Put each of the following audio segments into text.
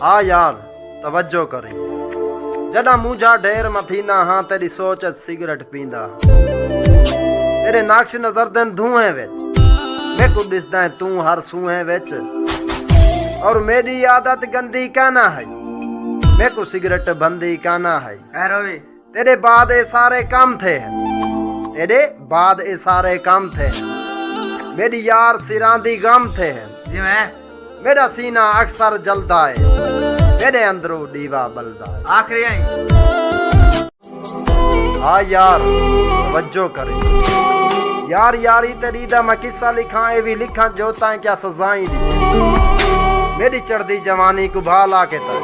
हाँ यार तवज्जो करी जड़ा मुझा ढेर मथींदा हाँ तेरी सोच सिगरेट पींदा तेरे नाक्श नजर दिन धुएं विच मैं को दिसदा है तू हर सूहें विच और मेरी आदत गंदी कहना है मैं को सिगरेट बंदी कहना है तेरे बाद ये सारे काम थे तेरे बाद ये सारे काम थे मेरी यार सिरां दी गम थे जी मैं मेरा सीना अक्सर जलदा है मेरे अंदरों दीवा बलदा है आखिरी आई हाँ यार तवज्जो करे यार यारी तेरी दा मैं किस्सा लिखा ए भी लिखा जो तां क्या सजाई दी मेरी चढ़दी जवानी को भाला के ता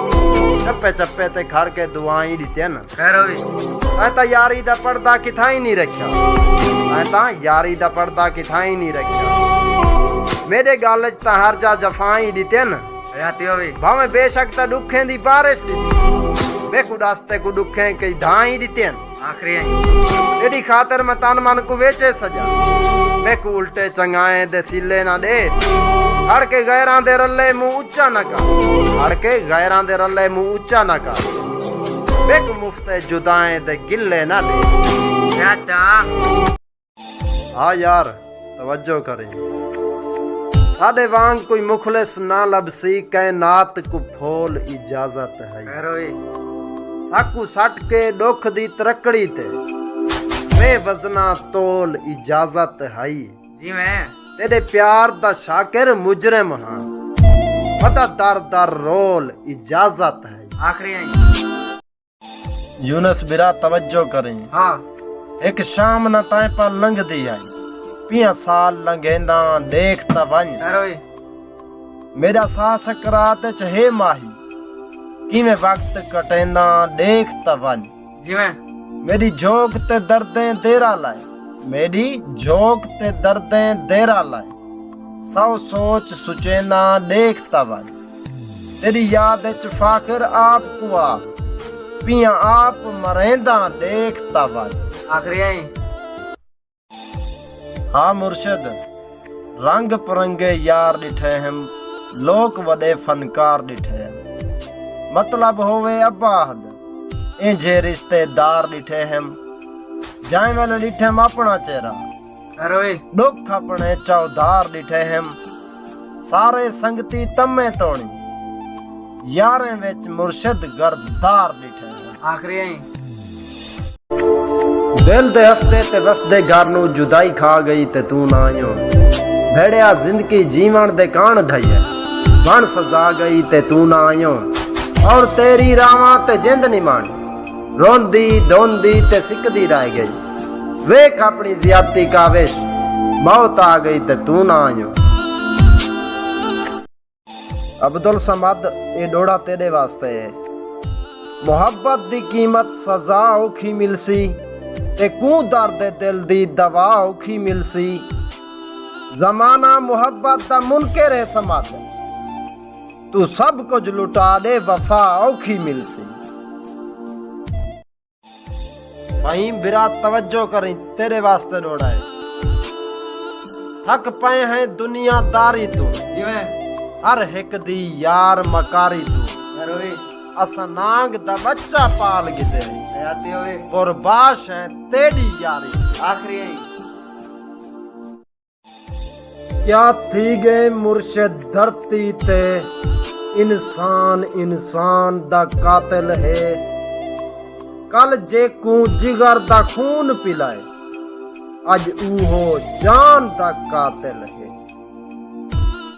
चप्पे चप्पे ते खड़ के दुआई दिते न मैं ता यारी दा पर्दा किथाई नहीं रखा मैं ता यारी दा पर्दा किथाई नहीं रखा मेरे गाल ता हर जा जफाई दिते न भावे बेशक ता दुखें दी बारिश दिती बेकु रास्ते को दुखें कई धाई दिते आखिरी तेरी खातर मैं तन मन को वेचे सजा बेकु उल्टे चंगाए दे सिले ना दे हड़ के गैरां दे रले मुंह ऊंचा न कर हड़ के गैरां दे रले मुंह ऊंचा न कर बेकु मुफ्ते जुदाएं दे गिले ना दे हाँ यार तवज्जो करें सादे वांग कोई मुखलिस ना लबसी कायनात को फोल इजाजत है साकू सट के दुख दी तरकड़ी ते वे वजना तोल इजाजत है जी मैं तेरे प्यार दा शाकिर मुजरिम हां पता दर दर रोल इजाजत है आखिरी आई यूनुस बिरा तवज्जो करें हाँ एक शाम न ताए पर लंघ दी आई पिया साल लंघेंदा देखता वन मेरा सा सकरात च है माही किवें वक्त कटेंदा देखता वन जी मैं मेरी जोग ते दर्दें देरा लाए मेरी जोग ते दर्दें देरा लाए सौ सोच सुचेंदा देखता वन तेरी याद च फाकिर आप को आप पिया आप मरेंदा देखता वन आखिरी आई हाँ मुर्शद रंग परंगे यार डिठे हम लोक वडे फनकार डिठे हम मतलब होवे अब्बाहद इंजे रिश्तेदार डिठे हम जाए वाले डिठे हम अपना चेहरा दुख अपने चौधार डिठे हम सारे संगती तम्मे तोड़ी यारें विच मुर्शद गरदार डिठे हम आखिरी आई दिल दे हसदे ते वसदे घर नू जुदाई खा गई ते तू ना आयो भेड़िया जिंदगी जीवन दे कान ढाइया बन सजा गई ते तू ना आयो और तेरी रावां ते जिंद नहीं मानी रोंदी धोंदी ते सिकदी रह गई वेख अपनी जियादती काविश मौत आ गई ते तू ना आयो अब्दुल समद ये डोड़ा तेरे वास्ते है मोहब्बत दी कीमत सजा औखी मिलसी ते कू दर्द दिल दी दवा औखी मिलसी जमाना मुहब्बत दा मुनकर है समद तू सब कुछ लुटा दे वफा औखी मिलसी वहीं बिरा तवज्जो करें तेरे वास्ते डोड़ा है थक पाए हैं दुनियादारी तू हर हिक दी यार मकारी तू असा नांग दा बच्चा पाल गिदे कुर्बाश है तेरी यारी आखिरी आई क्या थी गए मुर्शिद धरती ते इंसान इंसान दा कातिल है कल जे को जिगर दा खून पिलाए अज ऊहो जान दा कातिल है।